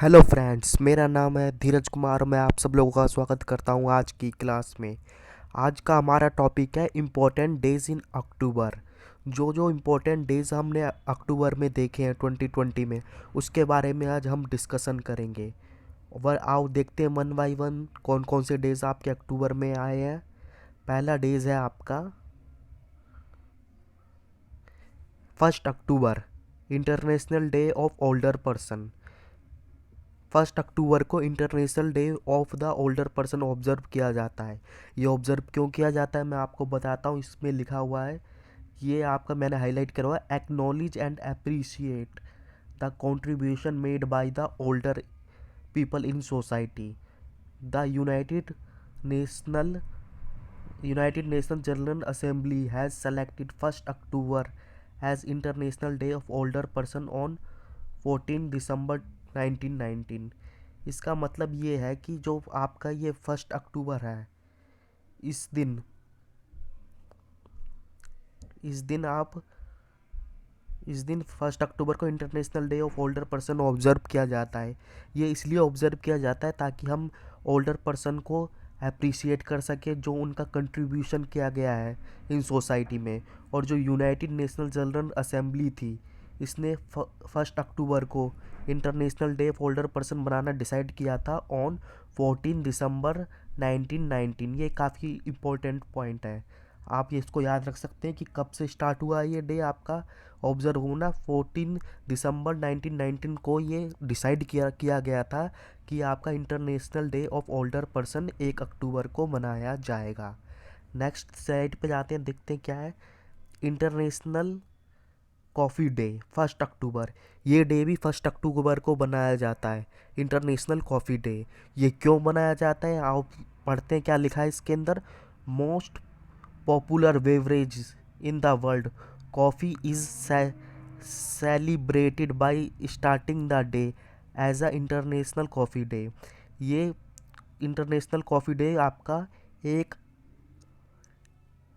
Hello friends, मेरा नाम है धीरज कुमार। मैं आप सब लोगों का स्वागत करता हूं आज की क्लास में। आज का हमारा टॉपिक है इम्पोर्टेंट डेज इन अक्टूबर। जो जो इम्पोर्टेंट डेज हमने अक्टूबर में देखे हैं 2020 में, उसके बारे में आज हम डिस्कशन करेंगे। वह आओ देखते हैं वन बाय वन कौन कौन से डेज आपके अक्टूबर में आए हैं। पहला डेज है आपका 1 अक्टूबर, international day of older person. 1 अक्टूबर को international day of the older person observe किया जाता है। ये ऑब्जर्व क्यों किया जाता है मैं आपको बताता हूँ। इसमें लिखा हुआ है, ये आपका मैंने हाईलाइट करा हुआ है, acknowledge and appreciate the contribution made by the older people in society. The national united nation general assembly has selected 1 October as international day of older person on 14 December 1919। इसका मतलब ये है कि जो आपका ये 1 अक्टूबर है, इस दिन इस दिन आप इस दिन 1 अक्टूबर को international day of older person observe किया जाता है। ये इसलिए ऑब्जर्व किया जाता है ताकि हम ओल्डर पर्सन को अप्रिशिएट कर सके, जो उनका कंट्रीब्यूशन किया गया है इन सोसाइटी में। और जो यूनाइटेड नेशनल जनरल असेंबली थी, इसने 1 अक्टूबर को international day of older person banana decide किया था ऑन 14 दिसंबर 1919। ये काफ़ी इम्पोर्टेंट पॉइंट है। आप ये इसको याद रख सकते हैं कि कब से स्टार्ट हुआ ये डे आपका ऑब्जर्व होना। 14 दिसंबर 1919 को ये डिसाइड किया गया था कि आपका international day of older person 1 अक्टूबर को मनाया जाएगा। नेक्स्ट स्लाइड पे जाते हैं, देखते हैं क्या है। इंटरनेशनल कॉफ़ी डे 1 अक्टूबर। ये डे भी 1 अक्टूबर को बनाया जाता है, इंटरनेशनल कॉफ़ी डे। ये क्यों बनाया जाता है आप पढ़ते हैं क्या लिखा है इसके अंदर। Most popular beverage in the world, coffee is celebrated by starting the day as a international coffee day. ये इंटरनेशनल कॉफ़ी डे आपका 1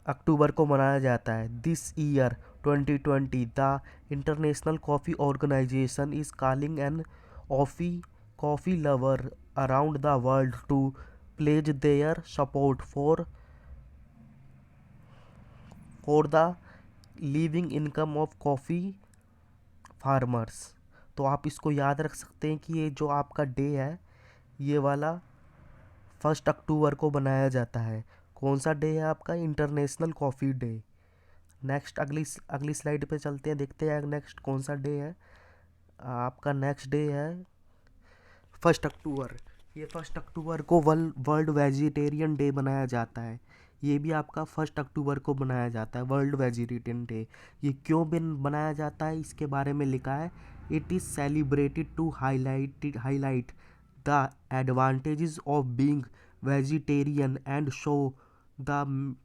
अक्टूबर को मनाया जाता है। This year 2020 the international coffee organization is calling an ऑफ़ी coffee lover around the world to pledge their support for the living income of coffee farmers. तो आप इसको याद रख सकते हैं कि ये जो आपका डे है, ये वाला 1 अक्टूबर को बनाया जाता है। कौन सा डे है आपका, इंटरनेशनल कॉफ़ी डे। नेक्स्ट अगली अगली स्लाइड पे चलते हैं, देखते हैं नेक्स्ट कौन सा डे है। आपका नेक्स्ट डे है 1 अक्टूबर। ये 1 अक्टूबर को वर्ल्ड वेजिटेरियन डे बनाया जाता है। ये भी आपका 1 अक्टूबर को बनाया जाता है, वर्ल्ड वेजिटेरियन डे। ये क्यों बनाया जाता है इसके बारे में लिखा है। It is celebrated to highlight the advantages of being vegetarian and show the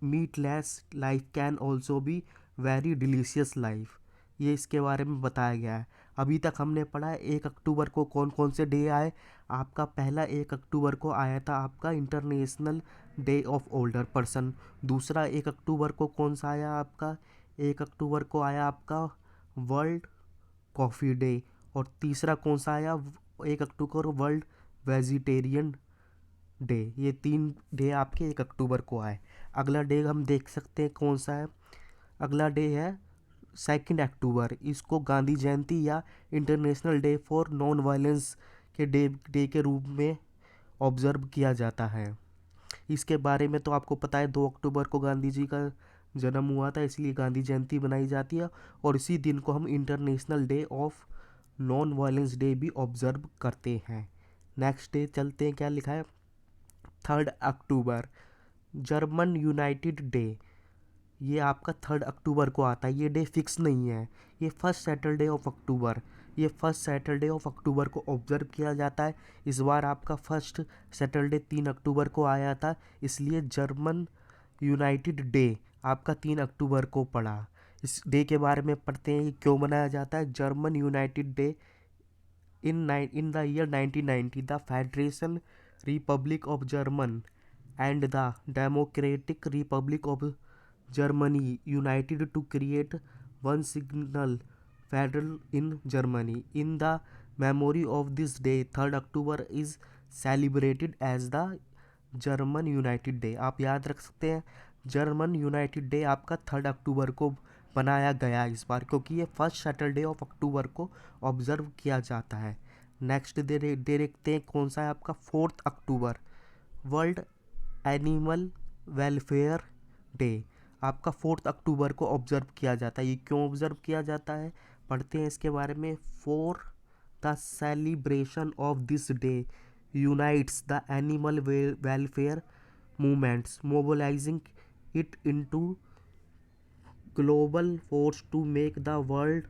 meatless life can also be very delicious life. ये इसके बारे में बताया गया है। अभी तक हमने पढ़ा है 1 अक्टूबर को कौन कौन से डे आए। आपका पहला 1 अक्टूबर को आया था आपका international day of older person. दूसरा 1 अक्टूबर को कौन सा आया आपका, 1 अक्टूबर को आया आपका वर्ल्ड कॉफ़ी डे। और तीसरा कौन सा आया, 1 अक्टूबर को वर्ल्ड वेजिटेरियन डे। ये 3 डे आपके 1 अक्टूबर को आए। अगला डे हम देख सकते हैं कौन सा है। अगला डे है 2 अक्टूबर। इसको गांधी जयंती या international day for non violence के डे के रूप में ऑब्जर्व किया जाता है। इसके बारे में तो आपको पता है, 2 अक्टूबर को गांधी जी का जन्म हुआ था, इसलिए गांधी जयंती बनाई जाती है। और इसी दिन को हम international day of non violence day भी ऑब्जर्व करते हैं। नेक्स्ट डे चलते हैं, क्या लिखा है। 3 अक्टूबर, जर्मन यूनाइटेड डे। ये आपका 3 अक्टूबर को आता है। ये डे फिक्स नहीं है, ये फर्स्ट सैटरडे ऑफ अक्टूबर, ये फर्स्ट सैटरडे ऑफ अक्टूबर को ऑब्जर्व किया जाता है। इस बार आपका फर्स्ट सैटरडे 3 अक्टूबर को आया था, इसलिए जर्मन यूनाइटेड डे आपका 3 अक्टूबर को पड़ा। इस डे के बारे में पढ़ते हैं, ये क्यों मनाया जाता है। German united day in the year 1990 the Federation Republic of German and the Democratic Republic of Germany united to create one single federal in Germany. In the memory of this day 3 October is celebrated as the German united day. आप याद रख सकते हैं, German united day आपका 3 अक्टूबर को बनाया गया इस बार, क्योंकि ये फर्स्ट सैटरडे ऑफ अक्टूबर को ऑब्जर्व किया जाता है। नेक्स्ट देखते हैं कौन सा है आपका 4 अक्टूबर, वर्ल्ड एनिमल वेलफेयर डे। आपका 4 अक्टूबर को ऑब्जर्व किया जाता है। ये क्यों ऑब्जर्व किया जाता है, पढ़ते हैं इसके बारे में। For the celebration of this day unites the animal welfare movements, mobilizing it into global force to make the world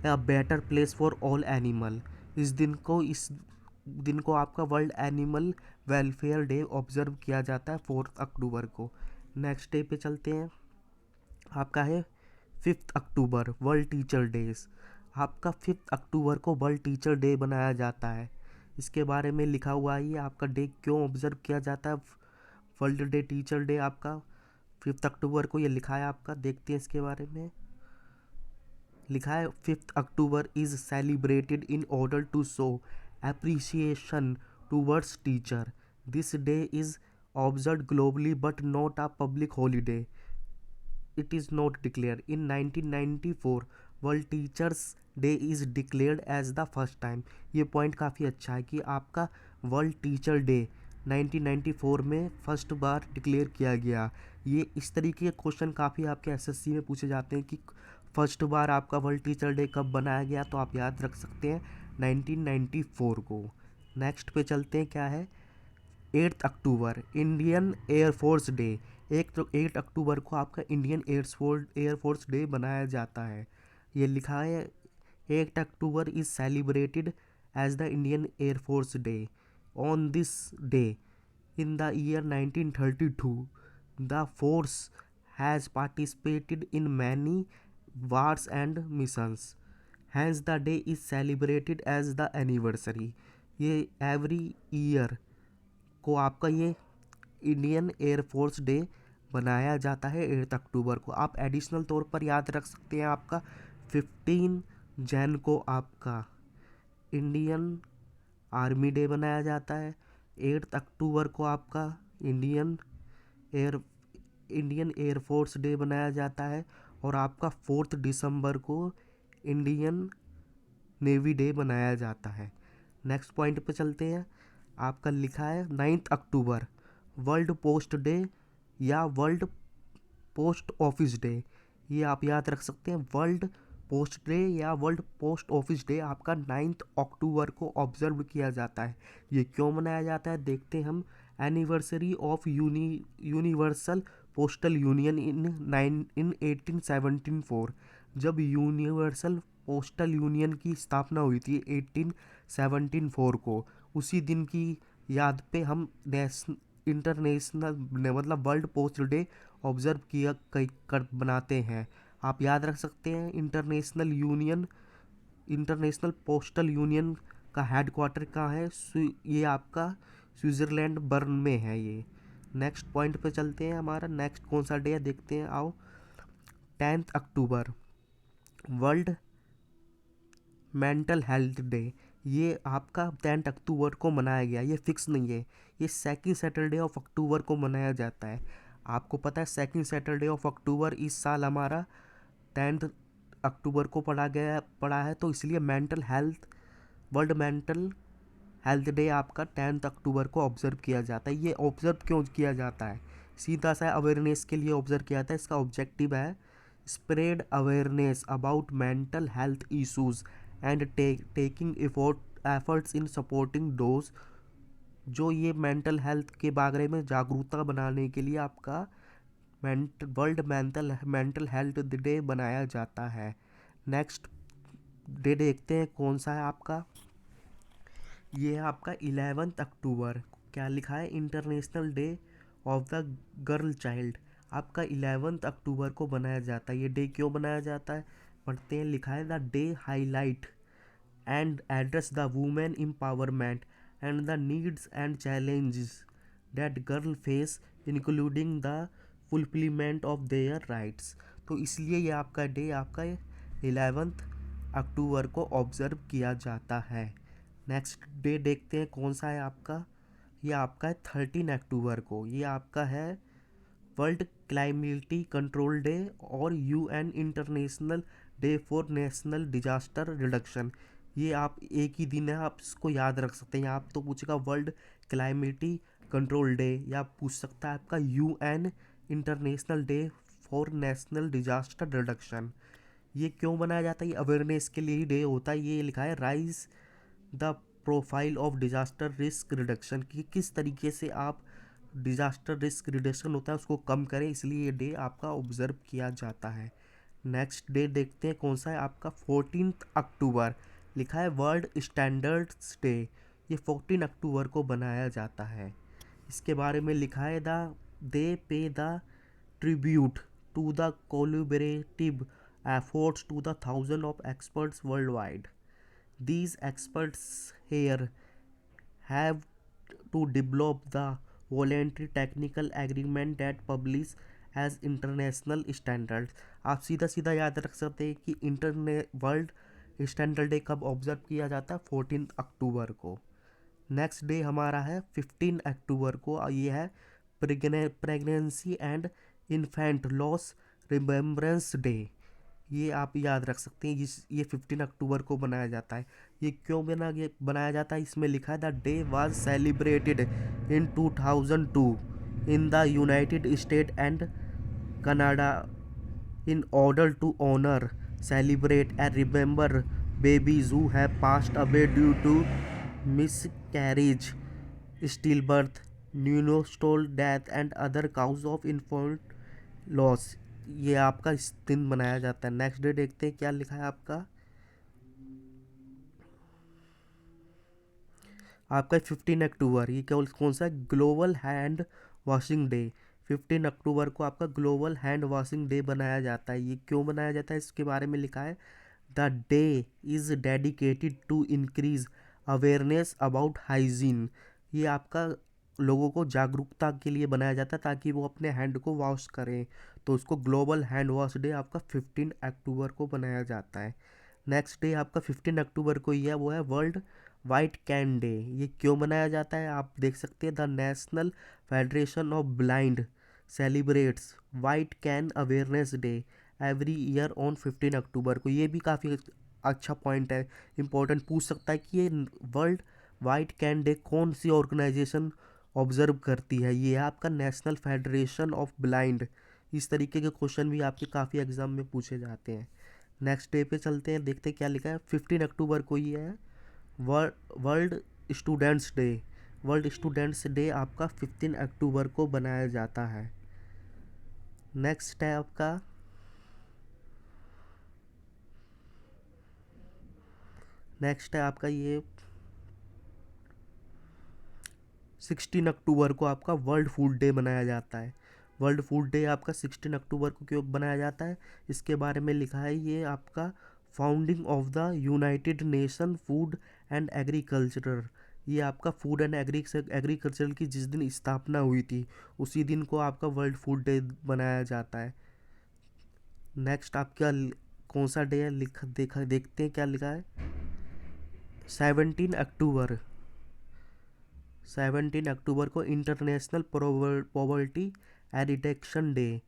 a better place for all animal. इस दिन को आपका world animal welfare day observe किया जाता है 4 अक्टूबर को। Next day पे चलते हैं, आपका है 5 अक्टूबर, वर्ल्ड टीचर डेज। आपका 5 अक्टूबर को वर्ल्ड टीचर डे बनाया जाता है। इसके बारे में लिखा हुआ है, ये आपका डे क्यों ऑब्जर्व किया जाता है, वर्ल्ड डे टीचर डे आपका 5 अक्टूबर को, ये लिखा है आपका। देखते हैं इसके बारे में। लिखा है 5 October is celebrated in order to show appreciation towards teacher. This day is observe globally but not a public holiday. It is not declare in 1994 world teachers day is declared as the first time. ये point काफ़ी अच्छा है कि आपका world teacher day 1994 में first बार declare किया गया। ये इस तरीके के क्वेश्चन काफ़ी आपके एसएससी में पूछे जाते हैं कि फर्स्ट बार आपका वर्ल्ड टीचर डे कब बनाया गया, तो आप याद रख सकते हैं 1994 को। नेक्स्ट पे चलते हैं, क्या है 8 अक्टूबर, इंडियन एयरफोर्स डे। 8 अक्टूबर को आपका इंडियन एयरफोर्स डे बनाया जाता है। ये लिखा है 8 October is celebrated as the Indian air force day. On this day in the year 1932 the force has participated in many wars and missions, hence the day is celebrated as the anniversary। ये every year को आपका ये Indian air force day बनाया जाता है 8 अक्टूबर को। आप additional तौर पर याद रख सकते हैं, आपका 15 जन को आपका इंडियन आर्मी डे बनाया जाता है। 8 अक्टूबर को आपका Indian air Indian air force day बनाया जाता है, और आपका 4 दिसंबर को इंडियन नेवी डे बनाया जाता है। नेक्स्ट पॉइंट पे चलते हैं, आपका लिखा है 9 अक्टूबर, वर्ल्ड पोस्ट डे या वर्ल्ड पोस्ट ऑफिस डे। ये आप याद रख सकते हैं, वर्ल्ड पोस्ट डे या वर्ल्ड पोस्ट ऑफिस डे आपका 9 अक्टूबर को ऑब्जर्व किया जाता है। ये क्यों मनाया जाता है, देखते हैं हम। Anniversary of universal postal union in 1874। जब यूनिवर्सल पोस्टल यूनियन की स्थापना हुई थी 1874 को, उसी दिन की याद पे हम इंटरनेशनल मतलब वर्ल्ड पोस्ट डे ऑब्जर्व किया कर बनाते हैं। आप याद रख सकते हैं, इंटरनेशनल पोस्टल यूनियन का हेडक्वार्टर कहाँ है, ये आपका स्विट्ज़रलैंड बर्न में है ये। नेक्स्ट पॉइंट पे चलते हैं, हमारा नेक्स्ट कौन सा डे है देखते हैं, आओ। 10 अक्टूबर, वर्ल्ड मेंटल हेल्थ डे। ये आपका 10 अक्टूबर को मनाया गया, ये फिक्स नहीं है, ये सेकंड सैटरडे ऑफ अक्टूबर को मनाया जाता है। आपको पता है सेकंड सैटरडे ऑफ अक्टूबर इस साल हमारा 10 अक्टूबर को पड़ा है, तो इसलिए वर्ल्ड मेंटल हेल्थ डे आपका 10 अक्टूबर को ऑब्जर्व किया जाता है। ये ऑब्जर्व क्यों किया जाता है, सीधा सा अवेयरनेस के लिए ऑब्जर्व किया जाता है। इसका ऑब्जेक्टिव है spread awareness about mental health issues and taking efforts in supporting those. जो ये मेंटल हेल्थ के बारे में जागरूकता बनाने के लिए आपका वर्ल्ड मेंटल हेल्थ डे बनाया जाता है। नेक्स्ट डे देखते हैं कौन सा है आपका, ये है आपका 11 अक्टूबर। क्या लिखा है, international day of the girl child. आपका 11 अक्टूबर को बनाया जाता है। ये डे क्यों बनाया जाता है, पढ़ते हैं। लिखा है the day highlight and address the women empowerment and the needs and challenges that girl face including the fulfilment of their rights. तो इसलिए ये आपका डे आपका 11 अक्टूबर को ऑब्जर्व किया जाता है। नेक्स्ट डे देखते हैं कौन सा है आपका। ये आपका है 13 अक्टूबर को। ये आपका है वर्ल्ड क्लाइमेटी कंट्रोल डे और UN international day for national disaster reduction. ये आप एक ही दिन है, आप इसको याद रख सकते हैं। आप तो पूछेगा वर्ल्ड क्लाइमेटी कंट्रोल डे, या पूछ सकता है आपका UN international day for national disaster reduction. ये क्यों मनाया जाता है? ये अवेयरनेस के लिए ही डे होता है। ये लिखा है rise the profile of disaster risk reduction, कि किस तरीके से आप डिजास्टर रिस्क रिडक्शन होता है उसको कम करें, इसलिए ये डे आपका ऑब्जर्व किया जाता है। नेक्स्ट डे देखते हैं कौन सा है आपका। 14 अक्टूबर लिखा है वर्ल्ड स्टैंडर्ड्स डे। ये 14 अक्टूबर को बनाया जाता है। इसके बारे में लिखा है they pay the tribute to the collaborative efforts to the thousands of experts worldwide. These experts here have to develop the voluntary technical agreement that publish as international standards. आप सीधा सीधा याद रख सकते हैं कि वर्ल्ड स्टैंडर्ड डे कब observe किया जाता है? 14 अक्टूबर को। नेक्स्ट डे हमारा है 15 अक्टूबर को। ये है pregnancy and infant loss remembrance day. ये आप याद रख सकते हैं। ये 15 अक्टूबर को बनाया जाता है। ये क्यों बनाया जाता है? इसमें लिखा है the day was celebrated in 2002 in the United state and Canada in order to honor, celebrate and remember babies who have passed away due to miscarriage, stillbirth, neonatal death and other cause of infant loss। ये आपका इस दिन मनाया जाता है। Next day देखते हैं क्या लिखा है आपका। आपका 15 अक्टूबर, ये कौन सा? Global hand washing day. 15 अक्टूबर को आपका ग्लोबल हैंड वॉशिंग डे बनाया जाता है। ये क्यों बनाया जाता है? इसके बारे में लिखा है the day is dedicated to increase awareness about hygiene. ये आपका लोगों को जागरूकता के लिए बनाया जाता है ताकि वो अपने हैंड को वॉश करें। तो उसको ग्लोबल हैंड वॉश डे आपका 15 अक्टूबर को बनाया जाता है। नेक्स्ट डे आपका 15 अक्टूबर को ही है, वो है वर्ल्ड वाइट कैन डे। ये क्यों मनाया जाता है? आप देख सकते हैं the national federation of blind celebrates white can awareness day every year on 15 अक्टूबर को। ये भी काफ़ी अच्छा पॉइंट है, इंपॉर्टेंट पूछ सकता है कि ये वर्ल्ड वाइट कैन डे कौन सी ऑर्गेनाइजेशन ऑब्जर्व करती है? ये है आपका नेशनल फेडरेशन ऑफ ब्लाइंड। इस तरीके के क्वेश्चन भी आपके काफ़ी एग्जाम में पूछे जाते हैं। नेक्स्ट डे पे चलते हैं, देखते हैं क्या लिखा है। 15 अक्टूबर को ही है world students day. World students day आपका 15 अक्टूबर को बनाया जाता है। नेक्स्ट है आपका ये 16 अक्टूबर को आपका वर्ल्ड फूड डे मनाया जाता है। वर्ल्ड फूड डे आपका 16 अक्टूबर को क्यों बनाया जाता है? इसके बारे में लिखा है ये आपका founding of the united nation food and agriculture. ये आपका फूड एंड एग्रीकल्चर की जिस दिन स्थापना हुई थी उसी दिन को आपका वर्ल्ड फूड डे बनाया जाता है। नेक्स्ट आपका कौन सा डे है देखते हैं क्या लिखा है। 17 अक्टूबर 17 अक्टूबर को international poverty eradication day.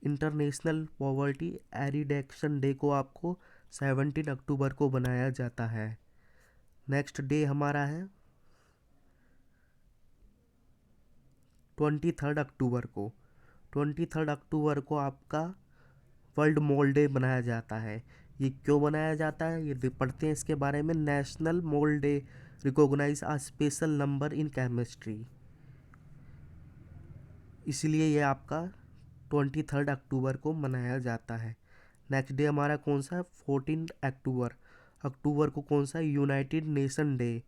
International poverty eradication day को आपको 17 अक्टूबर को बनाया जाता है। नेक्स्ट डे हमारा है 23 अक्टूबर को। 23 अक्टूबर को आपका वर्ल्ड मोल डे बनाया जाता है। ये क्यों बनाया जाता है? ये पढ़ते हैं इसके बारे में। National mole day recognize a special number in chemistry, इसलिए ये आपका 23 अक्टूबर को मनाया जाता है। नेक्स्ट डे हमारा कौन सा है? 14 अक्टूबर। अक्टूबर को कौन सा है? United nation day.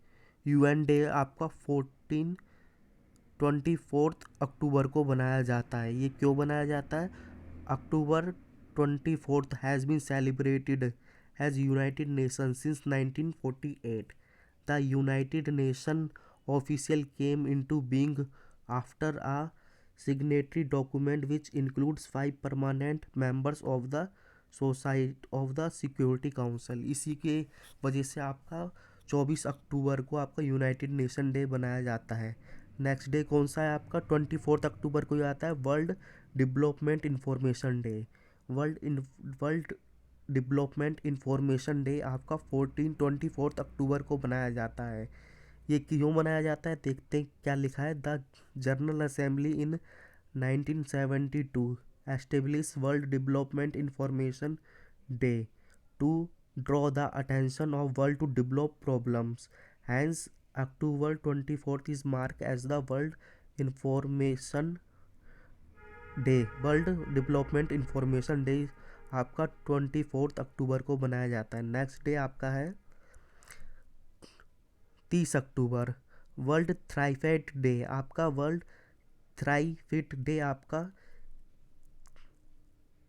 UN day आपका 24 अक्टूबर को बनाया जाता है। ये क्यों बनाया जाता है? October 24 has been celebrated as united nation since 1948। The united nation official came into being after a signatory document which includes 5 permanent members of the society of the security council. इसी के वजह से आपका 24 अक्टूबर को आपका यूनाइटेड नेशन डे बनाया जाता है। नेक्स्ट डे कौन सा है आपका? 24 अक्टूबर को आता है world development information day. World development information day आपका 24 अक्टूबर को बनाया जाता है। ये क्यों मनाया जाता है देखते हैं क्या लिखा है। The general assembly in 1972 establish world development information day to draw the attention of world to develop problems. Hence October 24 is mark as the world information day. World development information day आपका 24 अक्टूबर को बनाया जाता है। Next day आपका है 30 October world थ्राइफेट day. आपका world थ्राइफिट day आपका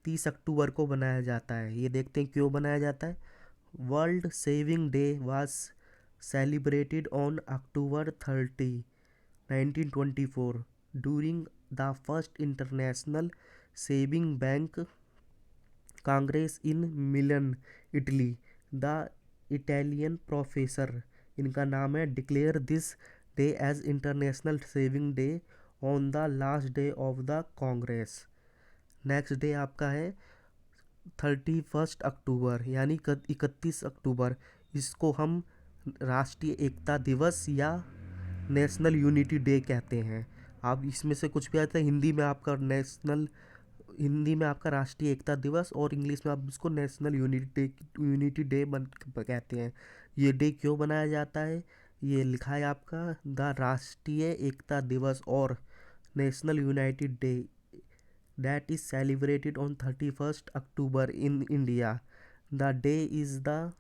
30 अक्टूबर को बनाया जाता है। ये देखते हैं क्यों बनाया जाता है। World saving day was celebrated on October 30, 1924 during the first international saving bank congress in Milan, Italy. The Italian professor, इनका नाम है, declare this day as international saving day on the last day of the congress. Next day आपका है 31 अक्टूबर यानी 31 अक्टूबर। इसको हम राष्ट्रीय एकता दिवस या नेशनल यूनिटी डे कहते हैं। आप इसमें से कुछ भी आता है, हिंदी में आपका राष्ट्रीय एकता दिवस और इंग्लिश में आप इसको नेशनल यूनिटी डे कहते हैं। ये डे क्यों बनाया जाता है ये लिखा है आपका। द राष्ट्रीय एकता दिवस और national United day that is celebrated on 31st October in India. The day is the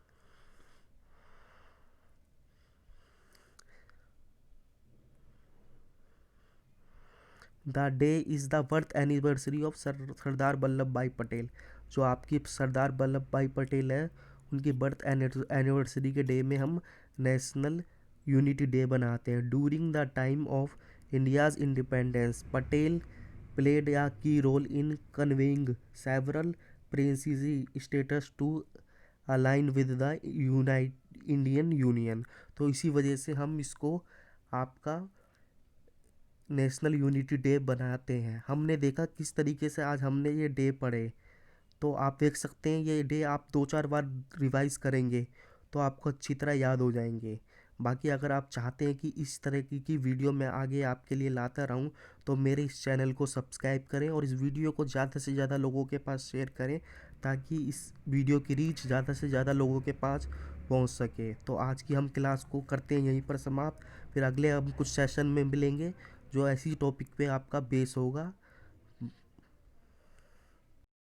birth anniversary of Sardar Vallabh Bhai Patel. जो आपकी सरदार वल्लभ भाई पटेल है उनकी बर्थ एनिवर्सरी के डे में हम नेशनल यूनिटी डे बनाते हैं। During the time of India's independence Patel played a key role in conveying several presidency status to align with the Indian Union। तो इसी वजह से हम इसको आपका नेशनल यूनिटी डे बनाते हैं। हमने देखा किस तरीके से आज हमने ये डे पढ़े, तो आप देख सकते हैं ये डे आप 2-4 बार रिवाइज करेंगे तो आपको अच्छी तरह याद हो जाएंगे। बाकी अगर आप चाहते हैं कि इस तरह की वीडियो मैं आगे आपके लिए लाता रहूं तो मेरे इस चैनल को सब्सक्राइब करें और इस वीडियो को ज़्यादा से ज़्यादा लोगों के पास शेयर करें ताकि इस वीडियो की रीच ज़्यादा से ज़्यादा लोगों के पास पहुंच सके। तो आज की हम क्लास को करते हैं यहीं पर समाप्त। फिर अगले हम कुछ सेशन में मिलेंगे जो ऐसी टॉपिक पे आपका बेस होगा।